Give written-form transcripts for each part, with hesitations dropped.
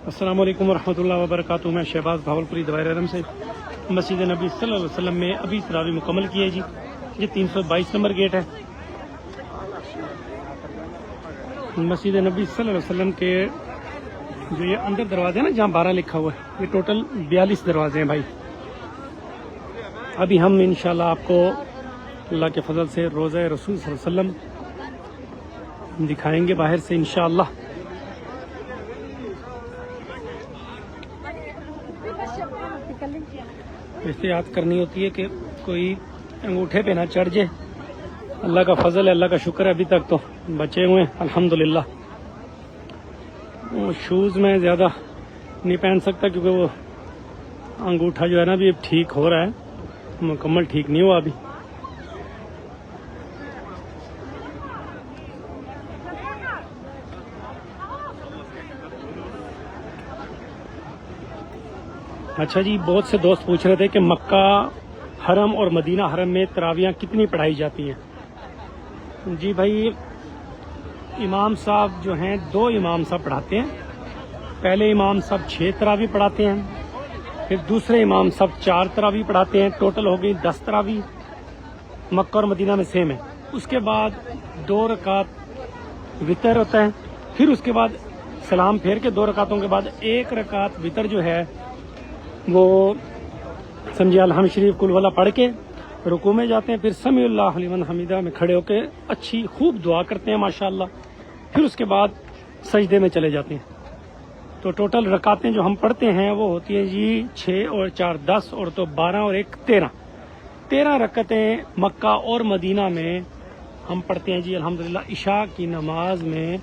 السلام علیکم ورحمۃ اللہ وبرکاتہ۔ میں شہباز بھاولپوری دوائر ارم سے مسجد نبی صلی اللہ علیہ وسلم میں ابھی تراویح مکمل کی ہے جی۔ یہ 322 نمبر گیٹ ہے مسجد نبی صلی اللہ علیہ وسلم کے۔ جو یہ اندر دروازے ہیں نا جہاں 12 لکھا ہوا ہے، یہ ٹوٹل 42 دروازے ہیں بھائی۔ ابھی ہم انشاءاللہ آپ کو اللہ کے فضل سے روضہ رسول صلی اللہ علیہ وسلم دکھائیں گے باہر سے انشاءاللہ۔ احتیاط کرنی ہوتی ہے کہ کوئی انگوٹھے پہ نہ چڑھ جائے۔ اللہ کا فضل ہے، اللہ کا شکر ہے، ابھی تک تو بچے ہوئے ہیں الحمدللہ۔ شوز میں زیادہ نہیں پہن سکتا کیونکہ وہ انگوٹھا جو ہے نا ابھی ٹھیک ہو رہا ہے، مکمل ٹھیک نہیں ہوا ابھی۔ اچھا جی، بہت سے دوست پوچھ رہے تھے کہ مکہ حرم اور مدینہ حرم میں تراویحاں کتنی پڑھائی جاتی ہیں؟ جی بھائی، امام صاحب جو ہیں 2 امام صاحب پڑھاتے ہیں۔ پہلے امام صاحب 6 تراویح پڑھاتے ہیں، پھر دوسرے امام صاحب 4 تراویح پڑھاتے ہیں۔ ٹوٹل ہو گئی 10 تراویح۔ مکہ اور مدینہ میں سیم ہے۔ اس کے بعد 2 رکعت وطر ہوتا ہے، پھر اس کے بعد سلام پھیر کے 2 رکعتوں کے بعد 1 رکعت وطر جو ہے وہ سمجھے الحمد شریف کل والا پڑھ کے رکوع میں جاتے ہیں، پھر سمیع اللہ لمن حمیدہ میں کھڑے ہو کے اچھی خوب دعا کرتے ہیں ماشاءاللہ، پھر اس کے بعد سجدے میں چلے جاتے ہیں۔ تو ٹوٹل رکعتیں جو ہم پڑھتے ہیں وہ ہوتی ہیں جی 6 اور 4 10 اور تو 12 اور 1 13 رکعتیں مکہ اور مدینہ میں ہم پڑھتے ہیں جی الحمدللہ، عشاء کی نماز میں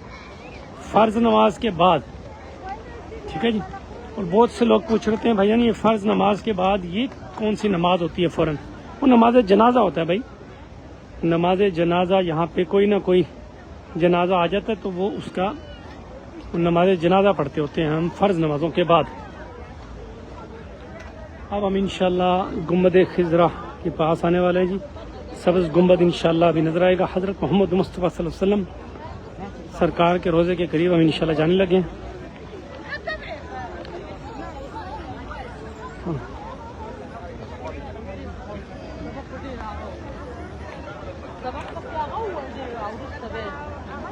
فرض نماز کے بعد۔ ٹھیک ہے جی۔ اور بہت سے لوگ پوچھ رہے ہیں بھائی یہ فرض نماز کے بعد یہ کون سی نماز ہوتی ہے فوراً؟ وہ نماز جنازہ ہوتا ہے بھائی، نماز جنازہ۔ یہاں پہ کوئی نہ کوئی جنازہ آ جاتا ہے تو وہ اس کا نماز جنازہ پڑھتے ہوتے ہیں ہم فرض نمازوں کے بعد۔ اب ہم انشاءاللہ گنبد خضرا کے پاس آنے والے ہیں جی۔ سبز گنبد انشاءاللہ ابھی نظر آئے گا۔ حضرت محمد مصطفیٰ صلی اللہ علیہ وسلم سرکار کے روزے کے قریب ہم انشاءاللہ جانے لگے ہیں۔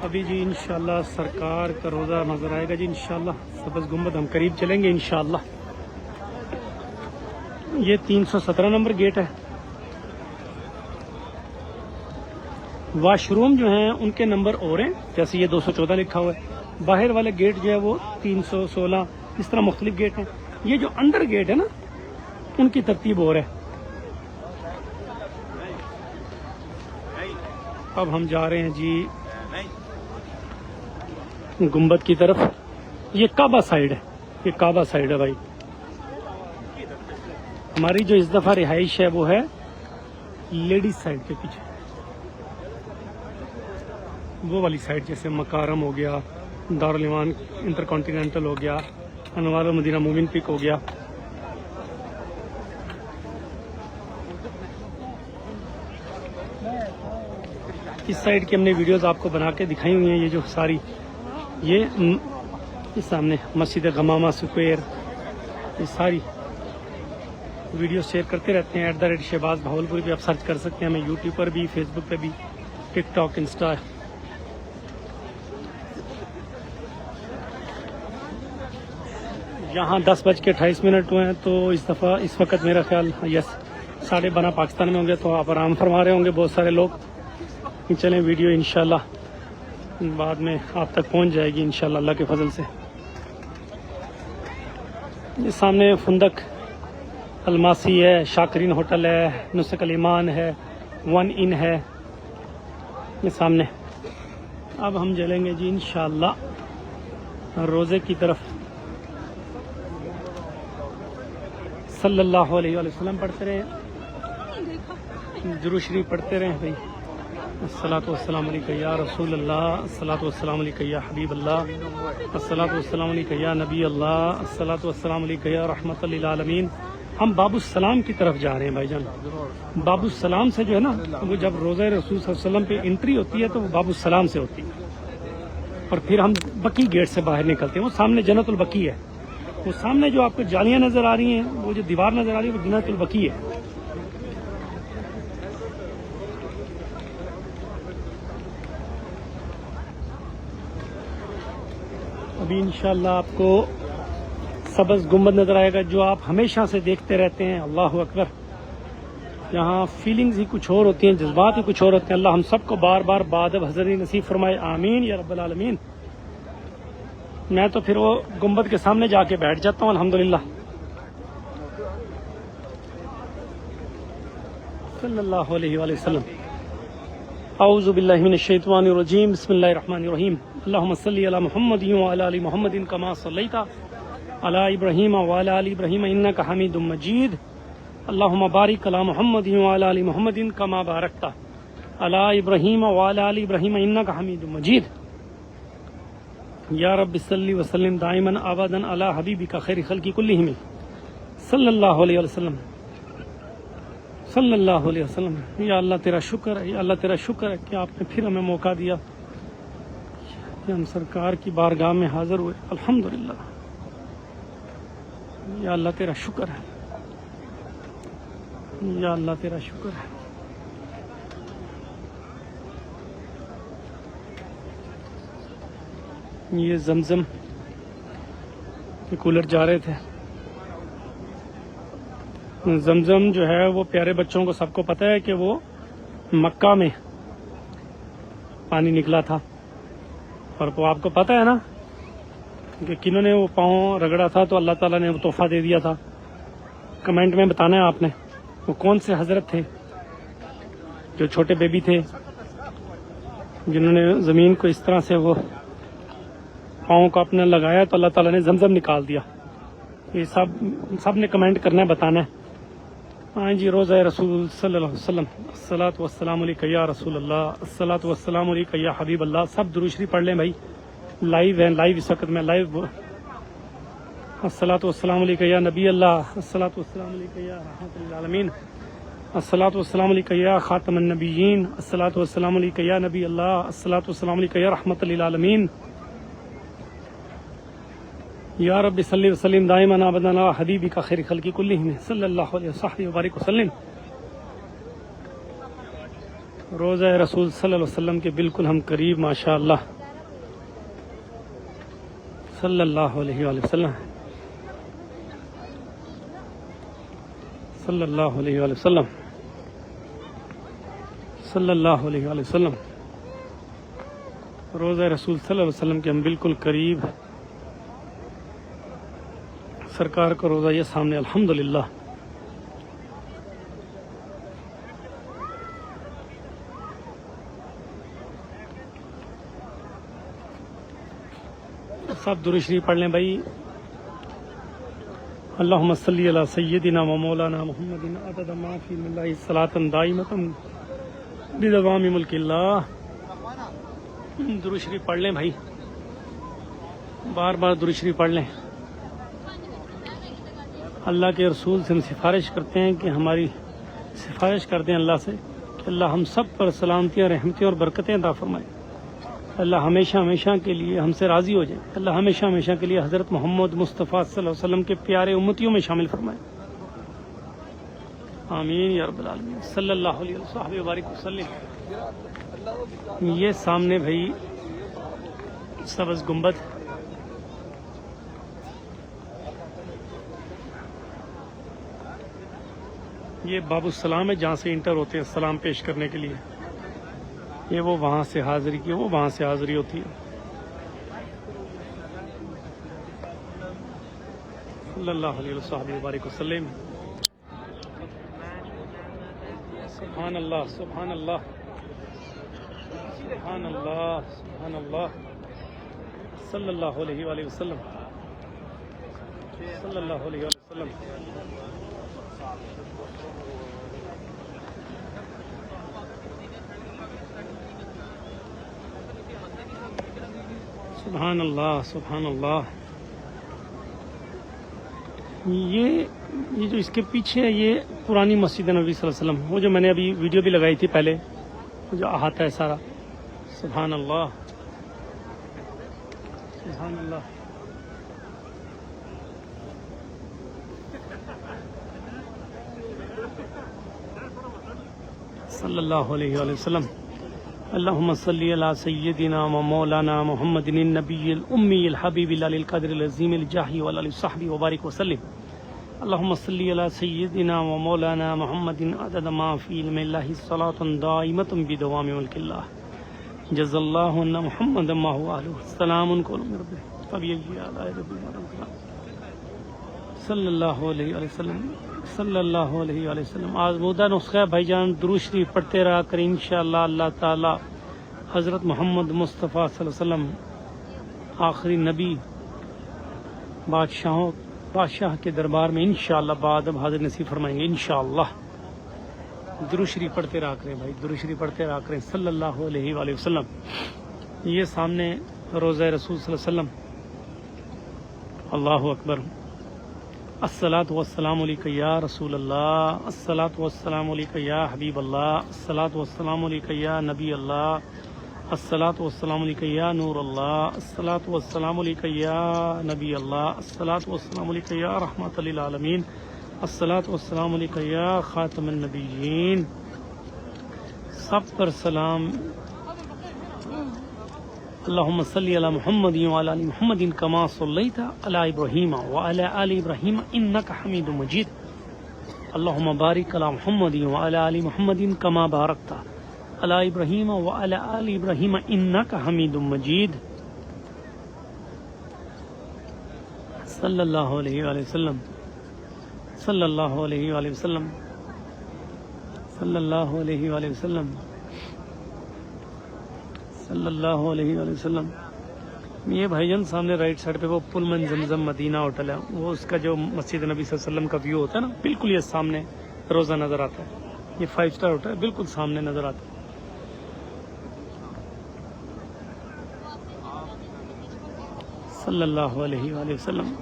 ابھی جی انشاءاللہ سرکار کا روزہ نظر آئے گا جی انشاءاللہ۔ سبز گنبد ہم قریب چلیں گے انشاءاللہ۔ یہ 317 نمبر گیٹ ہے۔ واش روم جو ہیں ان کے نمبر اور ہیں، جیسے یہ 214 لکھا ہوا ہے۔ باہر والے گیٹ جو ہے وہ 316، اس طرح مختلف گیٹ ہیں۔ یہ جو اندر گیٹ ہے نا ان کی ترتیب اور ہے۔ اب ہم جا رہے ہیں جی گنبد کی طرف۔ یہ کعبہ سائیڈ ہے، یہ کعبہ سائیڈ ہے بھائی۔ ہماری جو اس دفعہ رہائش ہے وہ ہے لیڈیز سائیڈ کے پیچھے، وہ والی سائیڈ، جیسے مکارم ہو گیا، دارالایمان انٹر کانٹیننٹل ہو گیا، انوار المدینہ مومن پک ہو گیا۔ اس سائیڈ کی ہم نے ویڈیوز آپ کو بنا کے دکھائی ہوئی ہیں۔ یہ جو ساری یہ سامنے مسجد غمامہ سکوئر، یہ ساری ویڈیو شیئر کرتے رہتے ہیں۔ @شہباز بھاولپوری پہ آپ سرچ کر سکتے ہیں، ہمیں یوٹیوب پر بھی، فیس بک پہ بھی، ٹک ٹاک، انسٹا۔ یہاں 10:28 ہوئے ہیں، تو اس دفعہ اس وقت میرا خیال 12:30 پاکستان میں ہوں گے، تو آپ آرام فرما رہے ہوں گے بہت سارے لوگ۔ چلیں ویڈیو انشاءاللہ بعد میں آپ تک پہنچ جائے گی انشاءاللہ اللہ کے فضل سے۔ یہ سامنے فندق الماسی ہے، شاکرین ہوٹل ہے، نسک الایمان ہے، 1 ان ہے یہ سامنے۔ اب ہم چلیں گے جی انشاءاللہ روزے کی طرف۔ صلی اللہ علیہ وآلہ وسلم پڑھتے رہے، درود شریف پڑھتے رہے بھائی۔ الصلاۃ والسلام علیکہ یا رسول اللہ، الصلاۃ والسلام علیکہ یا حبیب اللہ، الصلاۃ والسلام علیکہ یا نبی اللہ، الصلاۃ والسلام علیکہ یا رحمت للعالمین۔ ہم باب السلام کی طرف جا رہے ہیں بھائی جان۔ باب السلام سے جو ہے نا، وہ جب روزہ رسول صلی اللہ علیہ وسلم پہ انٹری ہوتی ہے تو وہ باب السلام سے ہوتی ہے، اور پھر ہم بقی گیٹ سے باہر نکلتے ہیں۔ وہ سامنے جنت البقیع ہے، وہ سامنے جو آپ کو جالیاں نظر آ رہی ہیں، وہ جو دیوار نظر آ رہی ہے، وہ جنت البقیع ہے۔ ابھی انشاءاللہ آپ کو سبز گنبد نظر آئے گا جو آپ ہمیشہ سے دیکھتے رہتے ہیں۔ اللہ اکبر! یہاں فیلنگز ہی کچھ اور ہوتی ہیں، جذبات ہی کچھ اور ہوتے ہیں۔ اللہ ہم سب کو بار بار بادب حضری نصیب فرمائے، آمین یا رب العالمین۔ میں تو پھر وہ گنبد کے سامنے جا کے بیٹھ جاتا ہوں الحمدللہ۔ صلی اللہ علیہ وآلہ وسلم۔ اعوذ باللہ من الشیطان الرجیم، بسم اللہ الرحمن الرحیم۔ اللہم صلی علی محمد وعلی آل محمد کما صلیت علی ابراہیم وعلی آل ابراہیم انک حمید مجید۔ اللہم بارک علی محمد وعلی آل محمد کما بارکت علی ابراہیم وعلی آل ابراہیم انک حمید مجید۔ یا رب صلی وسلم دائما ابدا علی حبیبک خیر خلق کلہم صلی اللہ علیہ وسلم، صلی اللہ علیہ وسلم۔ یا اللہ تیرا شکر ہے، یا اللہ تیرا شکر ہے کہ آپ نے پھر ہمیں موقع دیا کہ ہم سرکار کی بارگاہ میں حاضر ہوئے، الحمدللہ۔ یا اللہ تیرا شکر ہے، یا اللہ تیرا شکر ہے۔ یہ زمزم کے کولر جا رہے تھے۔ زمزم جو ہے وہ پیارے بچوں کو سب کو پتہ ہے کہ وہ مکہ میں پانی نکلا تھا، اور وہ آپ کو پتہ ہے نا کہ کنہوں نے وہ پاؤں رگڑا تھا تو اللہ تعالیٰ نے وہ تحفہ دے دیا تھا۔ کمنٹ میں بتانا ہے آپ نے وہ کون سے حضرت تھے، جو چھوٹے بیبی تھے جنہوں نے زمین کو اس طرح سے وہ پاؤں کو اپنے لگایا تو اللہ تعالیٰ نے زمزم نکال دیا۔ یہ سب نے کمنٹ کرنا ہے، بتانا ہے۔ ہاں جی، روزہ رسول صلی اللہ علیہ وسلم، الصلاۃ والسلام علیک یا رسول اللہ، الصلاۃ والسلام علیک یا حبیب اللہ۔ سب درود شریف پڑھ لیں بھائی، لائیو ہے، لائیو اس وقت میں لائیو۔ الصلاۃ والسلام علیک یا نبی اللہ، الصلاۃ والسلام علیک یا رحمۃ للعالمین، الصلاۃ والسلام علیک یا خاتم النبیین، الصلاۃ والسلام علیک یا نبی اللہ، الصلاۃ والسلام علیک یا رحمۃ للعالمین۔ یا رب صلی وسلم دائما ابدا علی حبیبک خیر خلق کلہم صلی اللہ علیہ وصحبہ وبارک وسلم۔ روزہ رسول صلی اللہ علیہ وسلم کے بالکل ہم قریب، ماشاء اللہ، صلی اللہ علیہ وآلہ وسلم، صلی اللہ علیہ وآلہ وسلم، صلی اللہ علیہ وآلہ وسلم۔ روزہ رسول صلی اللہ علیہ وسلم کے ہم بالکل قریب، سرکار کا روزہ یہ سامنے، الحمدللہ۔ سب درود شریف پڑھ لیں بھائی۔ اللہم صلی علی سیدنا و مولانا محمد عدد ما فی علم اللہ صلاۃ دائمۃ بدوام ملک اللہ۔ درود شریف پڑھ لیں بھائی، بار بار درود شریف پڑھ لیں۔ اللہ کے رسول سے ہم سفارش کرتے ہیں کہ ہماری سفارش کر دیں اللہ سے کہ اللہ ہم سب پر سلامتیاں، رحمتیں اور برکتیں عطا فرمائے۔ اللہ ہمیشہ ہمیشہ کے لیے ہم سے راضی ہو جائے۔ اللہ ہمیشہ ہمیشہ کے لیے حضرت محمد مصطفیٰ صلی اللہ علیہ وسلم کے پیارے امتیوں میں شامل فرمائے، آمین یا رب العالمین۔ صلی اللہ علیہ وصحبہ وبارک وسلم۔ یہ سامنے بھائی سبز گنبد، یہ باب السلام ہے جہاں سے انٹر ہوتے ہیں سلام پیش کرنے کے لیے۔ یہ وہ وہاں سے حاضری کی، وہ وہاں سے حاضری ہوتی ہے۔ صلی اللہ علیہ وسلم وبارک وسلم۔ سبحان اللہ، سبحان اللہ، سبحان اللہ، سبحان اللہ۔ صلی اللہ علیہ وآلہ وسلم، صلی اللہ علیہ وآلہ وسلم۔ سبحان اللہ، سبحان اللہ۔ یہ جو اس کے پیچھے ہے یہ پرانی مسجد نبی صلی اللہ علیہ وسلم، وہ جو میں نے ابھی ویڈیو بھی لگائی تھی پہلے، جو احاطہ ہے سارا۔ سبحان اللہ، سبحان اللہ۔ صلی اللہ علیہ وآلہ وسلم. اللہم صلی علی سیدنا و مولانا محمد النبی الامی الحبیب العلی القدر العظیم الجاہ والعلی صحبی وبارک وسلم. اللہم صلی علی سیدنا و مولانا محمد عدد ما فی علم اللہ صلاة دائمۃ بدوام ملک اللہ. جزا اللہ ان محمد ما هو اہلہ. السلام قول من رب فبأي آلاء ربکما صلی اللہ علیہ وآلہ وسلم. صلی اللہ علیہ وآلہ وسلم. آزمودہ نسخہ بھائی جان درود شریف پڑھتے رہا کریں انشاءاللہ. اللہ تعالی حضرت محمد مصطفیٰ صلی اللہ علیہ وسلم آخری نبی بادشاہ کے دربار میں انشاءاللہ بعد اب حاضر نصیب فرمائیں گے انشاءاللہ. درود شریف پڑھتے رہا کریں بھائی, درود شریف پڑھتے رہا کریں صلی اللہ علیہ وآلہ وسلم. یہ سامنے روضہ رسول صلی اللہ علیہ وسلم. اللہ اکبر. الصلاۃ والسلام علیک یا رسول اللہ, الصلاۃ والسلام علیک یا حبیب اللہ, الصلاۃ والسلام علیک یا نبی اللہ, الصلاۃ والسلام علیک یا نور اللہ, الصلاۃ والسلام علیک یا نبی اللہ, الصلاۃ والسلام علیک یا رحمۃ للعالمین, الصلاۃ والسلام علیک یا خاتم النبیین. سب پر سلام. اللہم صلی علی محمد وعلی آل محمد کما صلیت علی ابراہیم وعلی آل ابراہیم انک حمید مجید. اللہم بارک علی محمد وعلی آل محمد کما بارکت علی ابراہیم وعلی آل ابراہیم انک حمید مجید. صلی اللہ علیہ وآلہ وسلم. صلی اللہ علیہ وآلہ وسلم. صلی اللہ علیہ وآلہ وسلم. صلی اللہ علیہ وآلہ وسلم. یہ بھائی جان سامنے رائٹ سائڈ پہ وہ پلمن زمزم مدینہ ہوٹل ہے, وہ اس کا جو مسجد نبی صلی اللہ علیہ وسلم کا ویو ہوتا ہے نا, بالکل یہ سامنے روزہ نظر آتا ہے. یہ 5 اسٹار ہوٹل ہے, بالکل سامنے نظر آتا ہے. صلی اللہ علیہ وآلہ وسلم.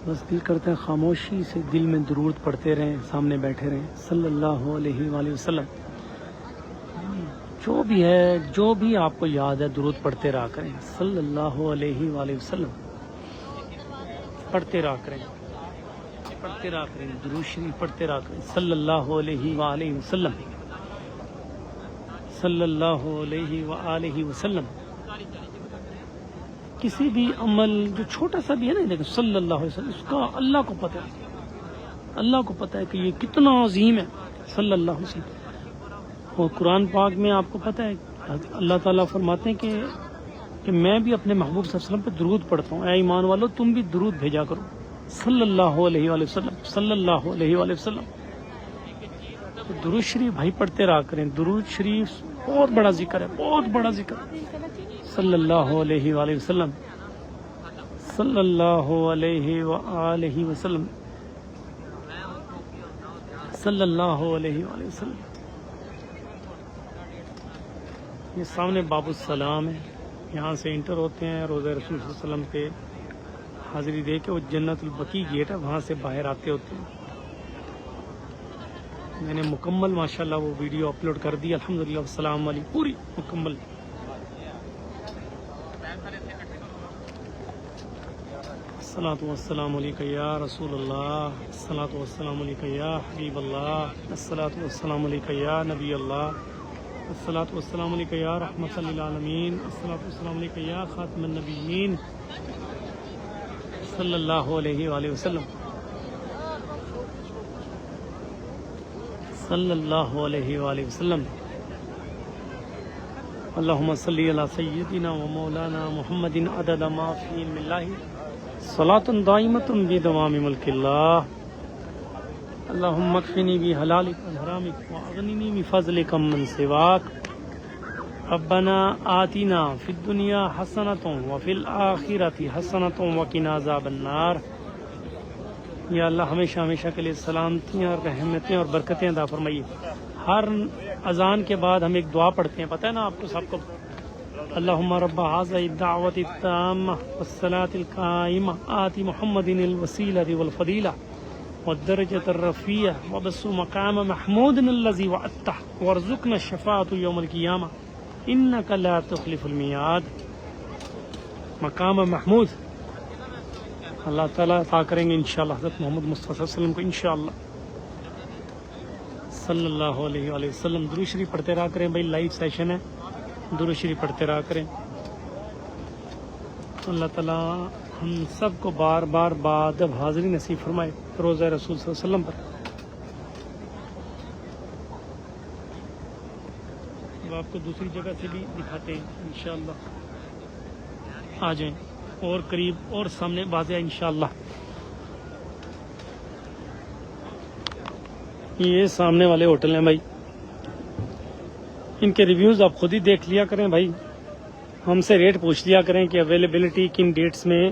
بس دل کرتے ہیں خاموشی سے دل میں درود پڑھتے رہیں, سامنے بیٹھے رہیں. صلی اللہ علیہ وآلہ وسلم. جو بھی ہے, جو بھی آپ کو یاد ہے درود پڑھتے رہا کریں. صلی اللہ علیہ وآلہ وسلم. پڑھتے رہا کریں, پڑھتے رہا کریں, درود شریف پڑھتے رہا کریں. صلی اللہ علیہ وآلہ وسلم. صلی اللہ علیہ وآلہ وسلم. کسی بھی عمل جو چھوٹا سا بھی ہے نا, لیکن صلی اللہ علیہ وسلم, اس کا اللہ کو پتہ ہے, اللہ کو پتہ ہے کہ یہ کتنا عظیم ہے. صلی اللہ علیہ وسلم. اور قرآن پاک میں آپ کو پتہ ہے اللہ تعالیٰ فرماتے ہیں کہ میں بھی اپنے محبوب صلی اللہ علیہ وسلم پہ درود پڑھتا ہوں. اے ایمان والو تم بھی درود بھیجا کرو. صلی اللہ علیہ وآلہ وسلم. صلی اللہ علیہ وآلہ وسلم. تو درود شریف بھائی پڑھتے رہا کریں. درود شریف بہت بڑا ذکر ہے, بہت بڑا ذکر ہے. صلی اللہ علیہ وآلہ وسلم. صلی اللہ علیہ وآلہ وسلم. صلی اللہ علیہ وآلہ وسلم. یہ سامنے باب السلام ہے, یہاں سے انٹر ہوتے ہیں روضہ رسول صلی اللہ علیہ وسلم پہ حاضری دے کے. وہ جنت البقیع گیٹ ہے, وہاں سے باہر آتے ہوتے ہیں. میں نے مکمل ماشاءاللہ وہ ویڈیو اپلوڈ کر دی الحمدللہ. والسلام علیہ پوری مکمل. الصلاۃ والسلام علیک یا رسول اللہ, الصلاۃ والسلام علیک یا حبیب اللہ, الصلاۃ والسلام علیک یا نبی اللہ, الصلاۃ والسلام علیک یا رحمۃ للعالمین, الصلاۃ والسلام علیک یا خاتم النبیین. صلی اللہ علیہ وآلہ وسلم. صلی اللہ علیہ وآلہ وسلم. اللہم صلی علی سیدنا و مولانا محمد عدد ما فی علم اللہ صلاة دائمۃ بدوام ملک اللہ. اللہم اکفنی بحلالک عن حرامک واغننی بفضلک عمن سواک. ربنا آتنا فی الدنیا حسنۃ وفی الآخرۃ حسنۃ وقنا عذاب النار. یا اللہ ہمیشہ ہمیشہ کے لیے سلامتیاں اور رحمتیں اور برکتیں عطا فرمائیے. ہر اذان کے بعد ہم ایک دعا پڑھتے ہیں, پتہ ہے نا آپ کو سب کو. اللہم رب هذه الدعوة التامة والصلاة القائمة آت محمد الوسيلة والفضيلة والدرجة الرفيعة وبث مقام محمود الذي وعدته وارزقنا الشفاعة يوم القيامة إنك لا تخلف الميعاد. مقام محمود اللہ تعالیٰ عطا کریں گے انشاءاللہ حضرت محمد مصطفیٰ صلی اللہ علیہ وسلم کو انشاءاللہ صلی اللہ علیہ وآلہ وسلم. درود شریف پڑھتے رہا کریں بھائی, لائیو سیشن ہے, درود شریف پڑھتے رہا کریں. اللہ تعالیٰ ہم سب کو بار بار بادب حاضری نصیب فرمائے روزہ رسول صلی اللہ علیہ وسلم پر. اب آپ کو دوسری جگہ سے بھی دکھاتے ہیں انشاءاللہ. آ جائیں اور قریب اور سامنے واضح انشاءاللہ. یہ سامنے والے ہوٹل ہیں بھائی, ان کے ریویوز آپ خود ہی دیکھ لیا کریں بھائی. ہم سے ریٹ پوچھ لیا کریں کہ اویلیبلٹی کن ڈیٹس میں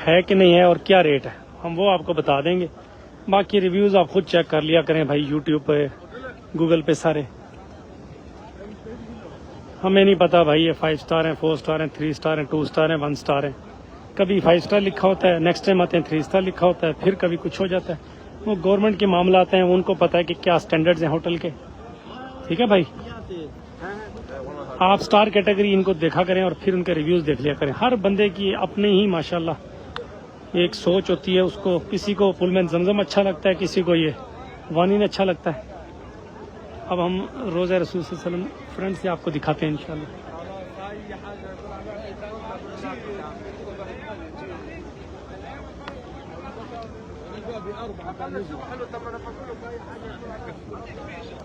ہے کہ نہیں ہے اور کیا ریٹ ہے, ہم وہ آپ کو بتا دیں گے. باقی ریویوز آپ خود چیک کر لیا کریں بھائی, یوٹیوب پہ گوگل پہ سارے. ہمیں نہیں پتا بھائی یہ 5 اسٹار ہیں, 4 اسٹار ہیں, 3 اسٹار ہیں, 2 اسٹار ہیں, 1 اسٹار ہیں. کبھی 5 اسٹار لکھا ہوتا ہے, نیکسٹ ٹائم آتے ہیں 3 اسٹار لکھا ہوتا ہے, پھر کبھی کچھ ہو جاتا ہے. وہ گورنمنٹ کے معاملات ہیں, ان کو پتہ ہے کہ کیا اسٹینڈرڈز ہیں ہوٹل کے. ٹھیک ہے بھائی, آپ اسٹار کیٹیگری ان کو دیکھا کریں اور پھر ان کے ریویوز دیکھ لیا کریں. ہر بندے کی اپنے ہی ماشاءاللہ ایک سوچ ہوتی ہے. اس کو کسی کو پلمین زمزم اچھا لگتا ہے, کسی کو یہ وانین اچھا لگتا ہے. اب ہم روزہ رسول صلی اللہ علیہ وسلم فرنٹ سے آپ کو دکھاتے ہیں انشاءاللہ.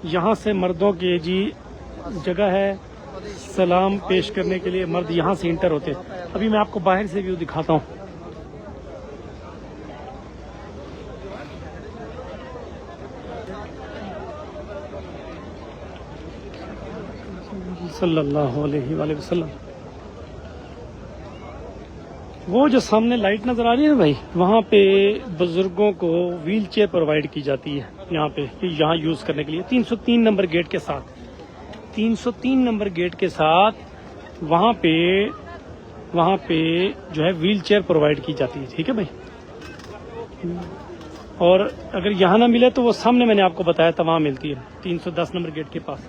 یہاں سے مردوں کی جی جگہ ہے سلام پیش کرنے کے لیے, مرد یہاں سے انٹر ہوتے ہیں. ابھی میں آپ کو باہر سے ویو دکھاتا ہوں. صلی اللہ علیہ وآلہ وسلم. وہ جو سامنے لائٹ نظر آ رہی ہے نا بھائی, وہاں پہ بزرگوں کو ویل چیئر پرووائڈ کی جاتی ہے یہاں پہ, یہاں یوز کرنے کے لیے 303 نمبر گیٹ کے ساتھ. 303 نمبر گیٹ کے ساتھ وہاں پہ جو ہے ویل چیئر پرووائڈ کی جاتی ہے. ٹھیک ہے بھائی, اور اگر یہاں نہ ملے تو وہ سامنے میں نے آپ کو بتایا تھا وہاں ملتی ہے 310 نمبر گیٹ کے پاس.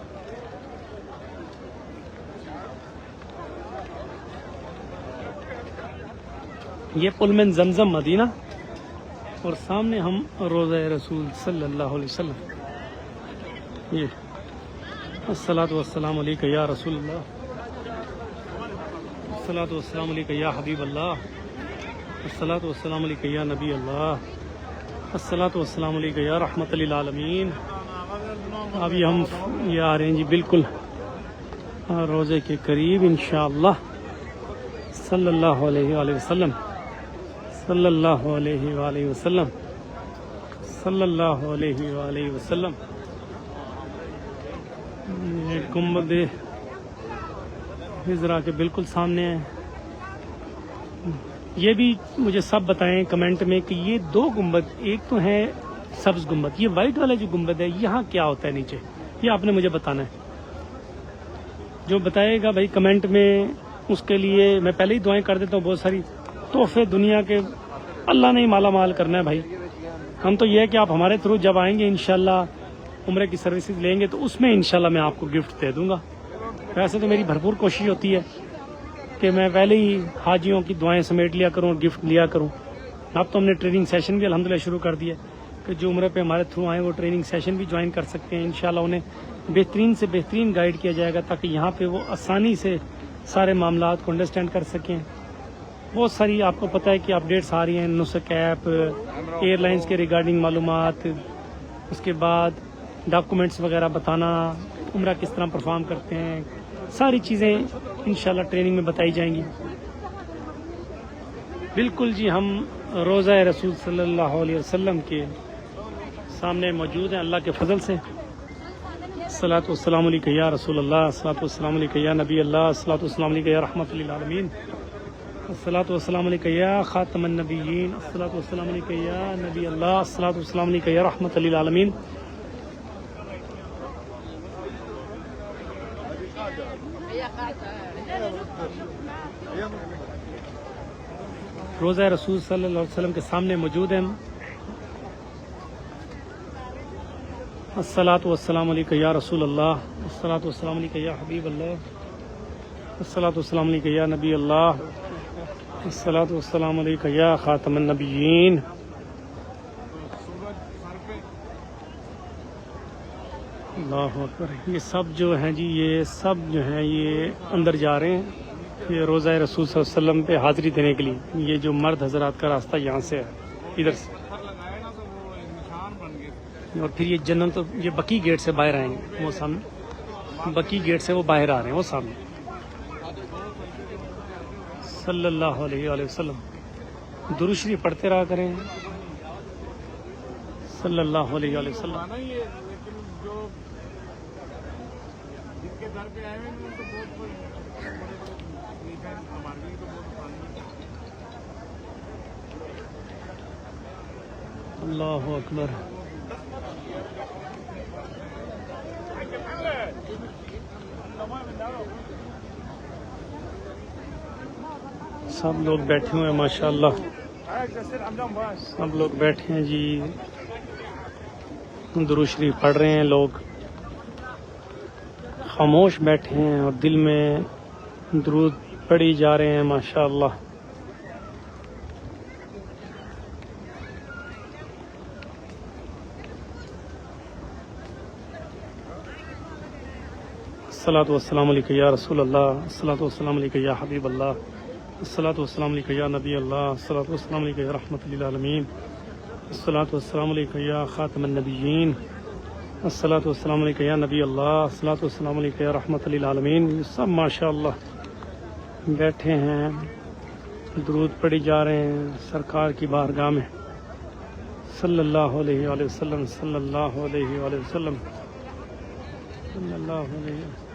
یہ پلمن زمزم مدینہ, اور سامنے ہم روزہ رسول صلی اللہ علیہ وسلم. یہ الصلاۃ والسلام علیک یا رسول اللہ, الصلاۃ والسلام علیک یا حبیب اللہ, الصلاۃ والسلام علیک یا نبی اللہ, الصلاۃ والسلام علیک یا رحمت للعالمین. ابھی ہم یہ آ رہے ہیں جی بالکل روزے کے قریب انشاءاللہ. صلی اللہ علیہ وآلہ وسلم, صلی اللہ علیہ وآلہ وسلم, صلی اللہ علیہ وآلہ وسلم. گنبد خضرا کے بالکل سامنے ہے. یہ بھی مجھے سب بتائیں کمنٹ میں کہ یہ 2 گنبد, ایک تو ہے سبز گنبد, یہ وائٹ والا جو گنبد ہے یہاں کیا ہوتا ہے نیچے, یہ آپ نے مجھے بتانا ہے. جو بتائے گا بھائی کمنٹ میں, اس کے لیے میں پہلے ہی دعائیں کر دیتا ہوں. بہت ساری تحفے دنیا کے اللہ نے ہی مالا مال کرنا ہے بھائی. ہم تو یہ ہے کہ آپ ہمارے تھرو جب آئیں گے انشاءاللہ عمرے کی سروسز لیں گے تو اس میں انشاءاللہ میں آپ کو گفٹ دے دوں گا. ویسے تو میری بھرپور کوشش ہوتی ہے کہ میں پہلے ہی حاجیوں کی دعائیں سمیٹ لیا کروں اور گفٹ لیا کروں. اب تو ہم نے ٹریننگ سیشن بھی الحمدللہ شروع کر دیا کہ جو عمرے پہ ہمارے تھرو آئیں وہ ٹریننگ سیشن بھی جوائن کر سکتے ہیں. انشاءاللہ انہیں بہترین سے بہترین گائیڈ کیا جائے گا تاکہ یہاں پہ وہ آسانی سے سارے معاملات کو انڈرسٹینڈ کر سکیں. بہت ساری آپ کو پتہ ہے کہ اپڈیٹس آ رہی ہیں, نسک ایپ, ایئر لائنس کے ریگارڈنگ معلومات, اس کے بعد ڈاکومنٹس وغیرہ بتانا, عمرہ کس طرح پرفارم کرتے ہیں, ساری چیزیں انشاءاللہ ٹریننگ میں بتائی جائیں گی. بالکل جی ہم روزہ رسول صلی اللہ علیہ وسلم کے سامنے موجود ہیں اللہ کے فضل سے. الصلاۃ والسلام علیک یا رسول اللہ, الصلاۃ والسلام علیک یا نبی اللہ, الصلاۃ والسلام علیک یا رحمت للعالمین, الصلاۃ والسلام علیک یا خاتم النبیین, الصلاۃ والسلام علیک یا نبی اللہ, الصلاۃ والسلام علیک یا رحمت للعالمین. روزہ رسول صلی اللہ علیہ وسلم کے سامنے موجود ہیں. الصلاۃ والسلام علیک یا رسول اللہ, الصلاۃ والسلام علیک یا حبیب اللہ, الصلاۃ والسلام علیک یا نبی اللہ, الصلاۃ والسلام علیکہ یا خاتم النبیین. اللہ اکبر. یہ سب جو ہیں جی، یہ سب جو ہیں یہ اندر جا رہے ہیں یہ روضہ رسول صلی اللہ علیہ وسلم پہ حاضری دینے کے لیے. یہ جو مرد حضرات کا راستہ یہاں سے ہے، ادھر سے، اور پھر یہ جنت تو یہ بقی گیٹ سے باہر آئیں گے. وہ سامنے بقی گیٹ سے وہ باہر آ رہے ہیں، وہ سامنے. صلی اللہ علیہ وآلہ وسلم. درود شریف پڑھتے رہا کریں صلی اللہ علیہ وآلہ وسلم. اللہ اکبر. سب لوگ بیٹھے ہوئے ہیں ماشاءاللہ، سب لوگ بیٹھے ہیں جی، درود شریف پڑھ رہے ہیں لوگ، خاموش بیٹھے ہیں اور دل میں درود پڑھی جا رہے ہیں ماشاءاللہ. الصلاۃ والسلام علیکہ یا رسول اللہ، الصلاۃ والسلام علیکہ یا حبیب اللہ، الصلاۃ والسلام علیکہ یا نبی اللہ، الصلاۃ والسلام علیکہ یا رحمۃ للعالمین، الصلاۃ والسلام علیکہ یا خاتم النبیین، الصلاۃ والسلام علیکہ یا نبی اللہ، الصلاۃ والسلام علیکہ یا رحمۃ للعالمین. یہ سب ماشاءاللہ بیٹھے ہیں، درود پڑھی جا رہے ہیں سرکار کی بارگاہ میں صلی اللہ علیہ وآلہ وسلم، صلی اللہ علیہ وآلہ وسلم، صلی اللہ علیہ وسلم.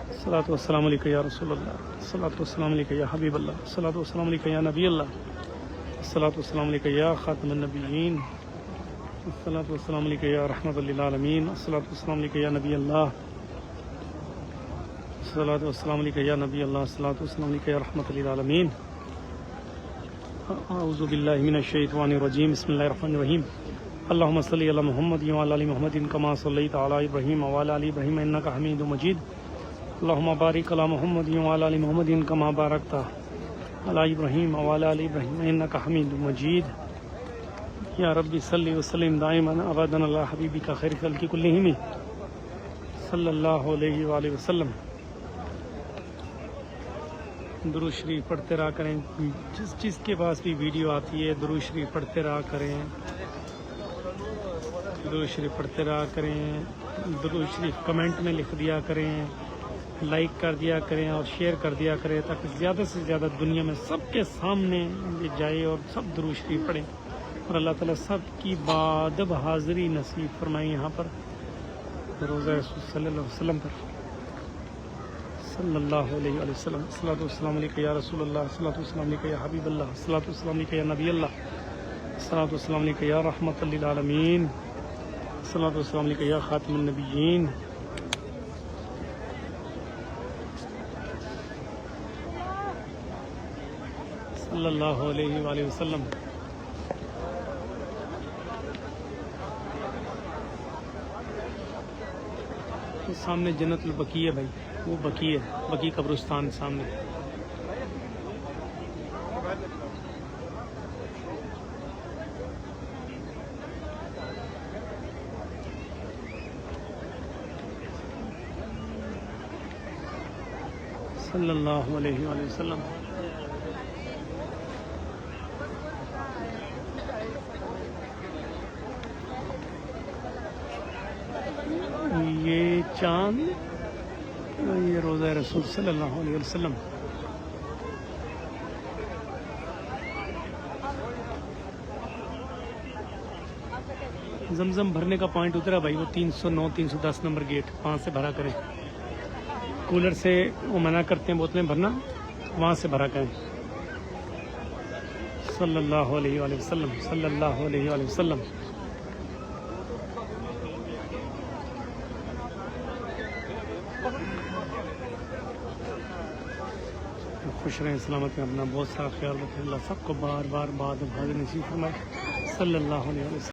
الصلاۃ والسلام علیکہ یا رسول اللہ، الصلاۃ والسلام علیکہ یا حبیب اللہ، الصلاۃ والسلام علیکہ یا نبی اللہ، الصلاۃ والسلام علیکہ یا خاتم النبیین، الصلاۃ والسلام علیکہ یا رحمۃ للعالمین، الصلاۃ والسلام علیکہ یا نبی اللہ، الصلاۃ والسلام علیکہ یا نبی اللہ، الصلاۃ والسلام علیکہ یا رحمۃ للعالمین. اعوذ باللہ من الشیطان الرجیم. بسم اللہ الرحمن الرحیم. اللہم صلی علی محمد وعلی آل محمد کما صلیت علی ابراہیم وعلی آل ابراہیم انک حمید مجید. اللہم بارک علی محمد وعلی آل محمد کما بارکت علی ابراہیم وعلی آل ابراہیم انک حمید مجید. یا ربی صلی وسلم دائما ابدا علی حبیبک خیر الخلق کلہم صلی اللہ علیہ وآلہ وسلم. درود شریف پڑھتے رہا کریں، جس کے پاس بھی ویڈیو آتی ہے درود شریف پڑھتے رہا کریں، درود شریف پڑھتے رہا کریں، درود شریف کمنٹ میں لکھ دیا کریں، لائک کر دیا کریں اور شیئر کر دیا کریں تاکہ زیادہ سے زیادہ دنیا میں سب کے سامنے یہ جائے اور سب درود شریف پڑھیں اور اللہ تعالیٰ سب کی بادب حاضری نصیب فرمائیں یہاں پر روضہ رسول صلی اللہ علیہ وسلم پر صلی اللہ علیہ وآلہ وسلم. الصلاۃ والسلام علیکہ یا رسول اللہ، الصلاۃ والسلام علیکہ یا حبیب اللہ، الصلاۃ والسلام علیکہ یا نبی اللہ، الصلاۃ والسلام علیکہ یا رحمۃ للعالمین، الصلاۃ والسلام علیکہ یا خاتم النبیین. صلی اللہ علیہ وآلہ وسلم. سامنے جنت البقیع ہے بھائی، وہ بقیع ہے، بقیع قبرستان سامنے. صلی اللہ علیہ وآلہ وسلم. یہ چاند، یہ روضہ رسول صلی اللہ علیہ وسلم. زمزم بھرنے کا پوائنٹ اترا بھائی، وہ 309 310 نمبر گیٹ، وہاں سے بھرا کریں. کولر سے وہ منع کرتے ہیں بوتلیں بھرنا، وہاں سے بھرا کریں. صلی اللہ علیہ وآلہ وسلم، صلی اللہ علیہ وآلہ وسلم. خوش رہیں، سلامت میں، اپنا بہت سارا خیال رکھیں. اللہ سب کو بار بار بعد حاضر نصیب فرمائے. صلی اللہ علیہ وسلم.